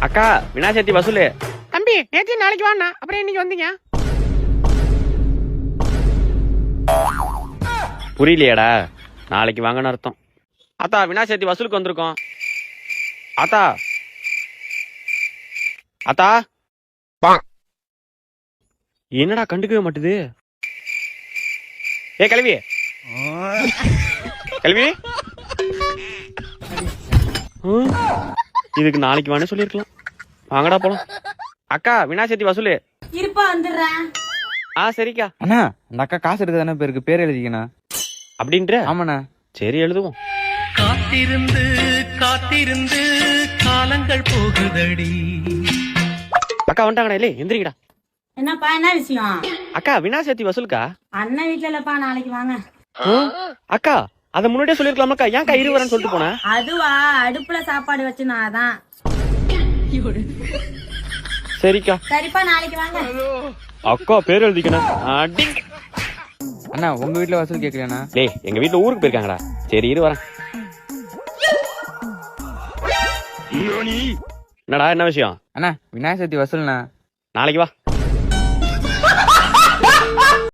அக்கா விநாயகர் சதுர்த்தி வசூலு. தம்பி நேற்று நாளைக்கு வாண்ணா, அப்புறம் இன்னைக்கு வந்தீங்க. புரியலையாடா? நாளைக்கு வாங்கன்னு அர்த்தம். அத்தா விநாயகர் சதுர்த்தி வசூலுக்கு வந்திருக்கோம். அத்தா அத்தா என்னடா கண்டுக்கவே மாட்டுது? ஏ கல்வி கல்வி, இதுக்கு நாளைக்கு வான்னு சொல்லிருக்கலாம். வாங்கடா போலாம். அக்கா விநாயகர் சதுர்த்தி வசூலு. இருப்பா வந்துடுறேன். சரிக்கா. அண்ணா அந்த அக்கா காசு எடுக்க தானே பேருக்கு பேர் எழுதிக்கண்ணா. அப்படின்ற? ஆமாண்ணா. சரி எழுதுவோம். காத்திருந்து காத்திருந்து காலங்கள் போகுதடி. அக்கா வந்துட்டாங்கடா. இல்லை எந்திரிங்கடா. என்னப்பா என்ன விஷயம்? அக்கா விநாயகர் சதுர்த்தி வசூலுக்கா. அண்ணன் வீட்டுல இல்லப்பா, நாளைக்கு வாங்க. அக்கா அத முன்னாடியே சொல்லிருக்கலாமாக்கா? ஏன்க்கா இருவரன்னு சொல்லிட்டு போனேன்? அதுவா, அடுப்புல சாப்பாடு வச்சு நான் அதான். சரிக்கா. சரிப்பா நாளைக்கு வாங்க. அக்கா பேர் எழுதிக்கணும். அண்ணா உங்க வீட்டுல வசூல் கேட்கலண்ணா. டேய் எங்க வீட்டுல ஊருக்கு போயிருக்காங்கடா. சரி இரு வரேன். என்னடா என்ன விஷயம்? அண்ணா விநாயகர் சதுர்த்தி வசூல்ண்ணா. நாளைக்கு வா.